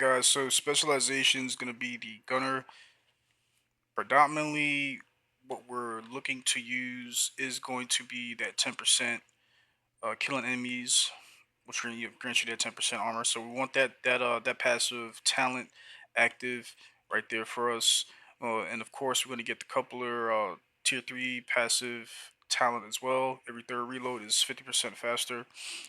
guys. So specialization is going to be the gunner. Predominantly, what we're looking to use is going to be that 10% killing enemies, which grants you that 10% armor. So we want that passive talent active right there for us. And of course, we're going to get the coupler tier 3 passive talent as well. Every third reload is 50% faster,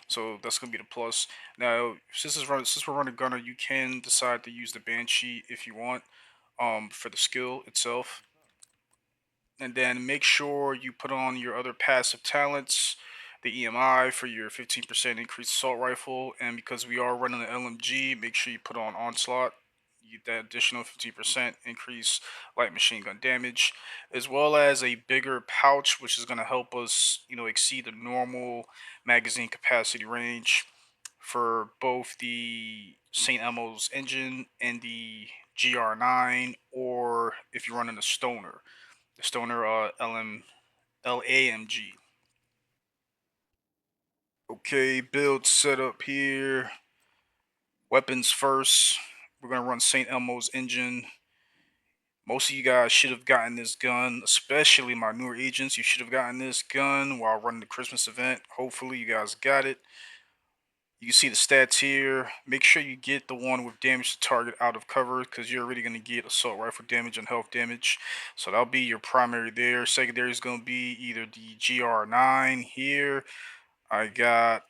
so that's going to be the plus. Now, since we're running gunner, you can decide to use the banshee if you want for the skill itself, and then make sure you put on your other passive talents, the EMI for your 15% increased assault rifle, and because we are running the LMG, make sure you put on onslaught. You get that additional 15% increase light machine gun damage, as well as a bigger pouch, which is going to help us, exceed the normal magazine capacity range for both the St. Elmo's engine and the GR9, or if you're running a stoner, the Stoner LAMG. Okay, build setup here. Weapons first. We're gonna run St. Elmo's engine. Most of you guys should have gotten this gun, especially my newer agents. You should have gotten this gun while running the Christmas event. Hopefully, you guys got it. You can see the stats here. Make sure you get the one with damage to target out of cover, because you're already going to get assault rifle damage and health damage. So that'll be your primary there. Secondary is going to be either the GR9 here. I got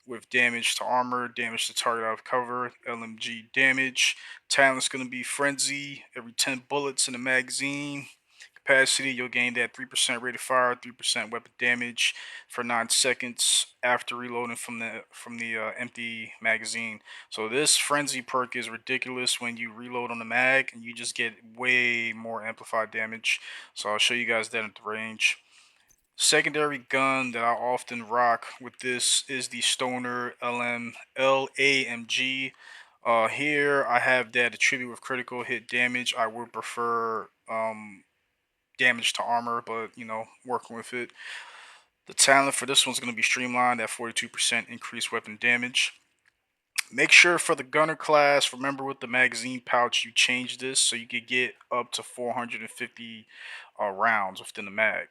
with damage to armor, damage to target out of cover, LMG damage. Talent's going to be frenzy. Every 10 bullets in the magazine capacity, you'll gain that 3% rate of fire, 3% weapon damage for 9 seconds after reloading from the empty magazine. So this frenzy perk is ridiculous when you reload on the mag, and you just get way more amplified damage. So I'll show you guys that at the range. Secondary gun that I often rock with this is the Stoner LAMG. Here I have that attribute with critical hit damage. I would prefer damage to armor, but working with it. The talent for this one's going to be streamlined at 42% increased weapon damage. Make sure for the gunner class, remember with the magazine pouch, you change this so you could get up to 450 rounds within the mag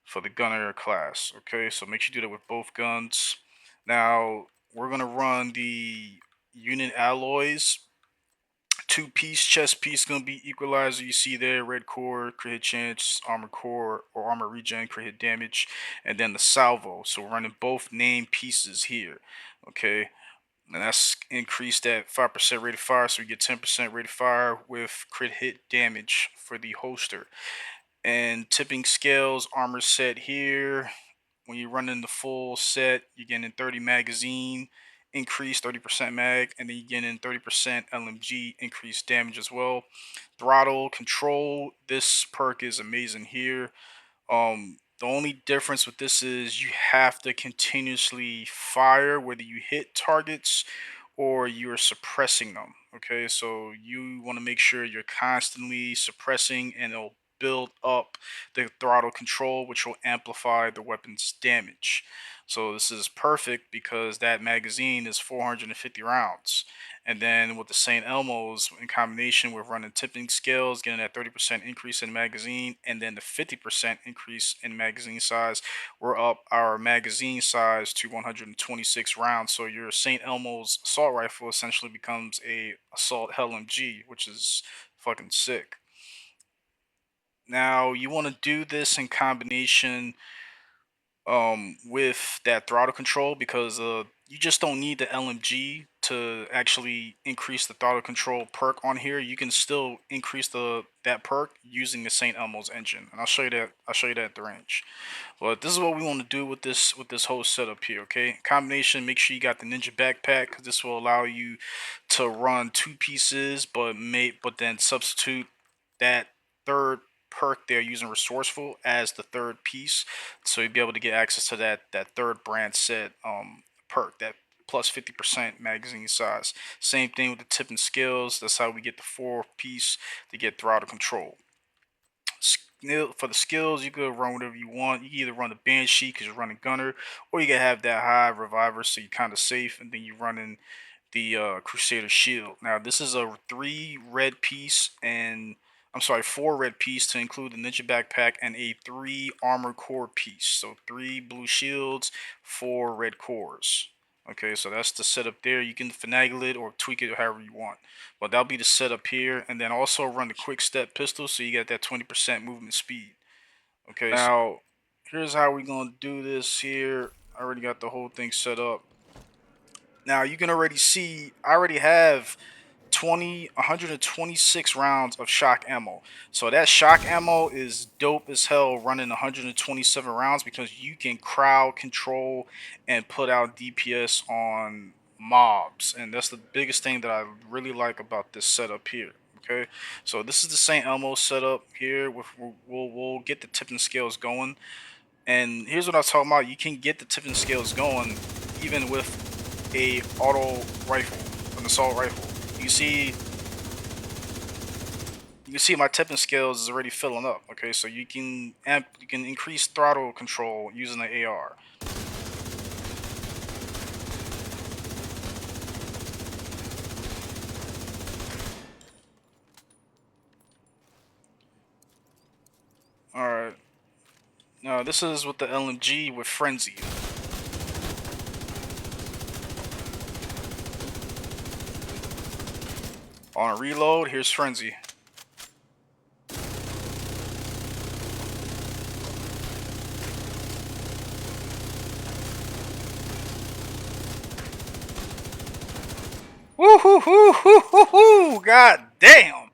for the gunner class. Okay, so make sure you do that with both guns. Now we're gonna run the unit alloys. Two-piece chest piece gonna be equalizer. You see there, red core, crit hit chance, armor core or armor regen, crit hit damage, and then the salvo. So we're running both named pieces here. Okay, and that's increased at 5% rate of fire, so we get 10% rate of fire with crit hit damage for the holster. And tipping scales armor set here. When you're running the full set, you're getting 30 magazine increase, 30% mag, and then you're getting 30% LMG increased damage as well. Throttle control, this perk is amazing here. The only difference with this is you have to continuously fire whether you hit targets or you're suppressing them. Okay, so you want to make sure you're constantly suppressing, and it'll build up the throttle control, which will amplify the weapon's damage. So this is perfect because that magazine is 450 rounds. And then with the St. Elmo's, in combination with running tipping scales, getting that 30% increase in magazine, and then the 50% increase in magazine size, we're up our magazine size to 126 rounds. So your St. Elmo's assault rifle essentially becomes a assault LMG, which is fucking sick. Now you want to do this in combination with that throttle control, because you just don't need the LMG to actually increase the throttle control perk on here. You can still increase that perk using the St. Elmo's engine, and I'll show you that at the range. But this is what we want to do with this whole setup here. Okay, combination, make sure you got the ninja backpack, because this will allow you to run two pieces, but then substitute that third perk there using resourceful as the third piece, so you'll be able to get access to that third brand set perk, that plus 50% magazine size. Same thing with the tip and skills. That's how we get the fourth piece to get throttle control. For the skills, you could run whatever you want. You can either run the banshee because you're running gunner, or you can have that high reviver, so you're kind of safe, and then you're running the Crusader shield. Now this is a 3 red piece and I'm sorry, 4 red piece to include the ninja backpack and a 3 armor core piece. So 3 blue shields, 4 red cores. Okay, so that's the setup there. You can finagle it or tweak it however you want. But that'll be the setup here. And then also run the quick step pistol so you got that 20% movement speed. Okay, so now here's how we're gonna do this here. I already got the whole thing set up. Now you can already see I already have 126 rounds of shock ammo. So that shock ammo is dope as hell running 127 rounds because you can crowd control and put out DPS on mobs. And that's the biggest thing that I really like about this setup here. Okay, so this is the same Elmo setup here. We'll get the tipping scales going. And here's what I was talking about. You can get the tipping scales going even with a auto rifle, an assault rifle. You can see my tipping scales is already filling up. Okay, so you can increase throttle control using the AR. All right. Now this is with the LMG with Frenzy. On a reload, here's Frenzy. Woo hoo hoo hoo hoo hoo! God damn!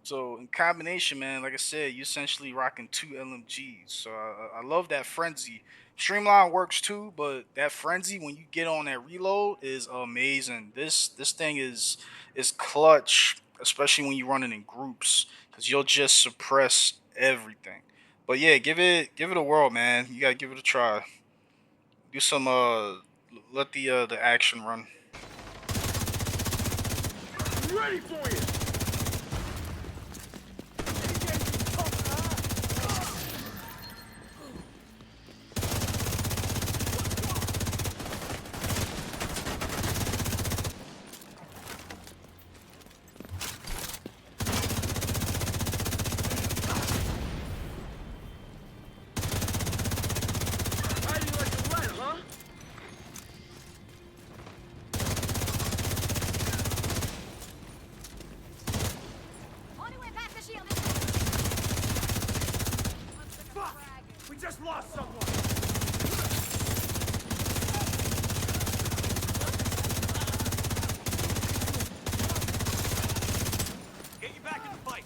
So in combination, man, like I said, you essentially rocking 2 LMGs. So I love that Frenzy. Streamline works too, but that Frenzy when you get on that reload is amazing. This thing is clutch, especially when you run it in groups, because you'll just suppress everything. But yeah, give it a whirl, man. You gotta give it a try. Do some let the action run. Ready for you! How do you like to run, huh? Fuck! We just lost someone! Get you back in the fight!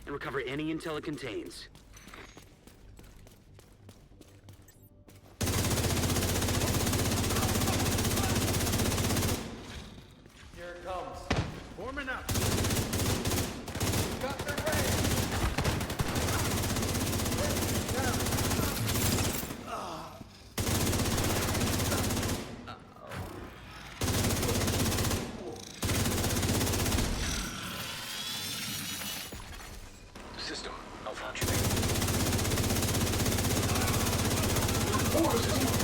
And recover any intel it contains. Here it comes. Forming up. Got their ready. System malfunctioning. Forces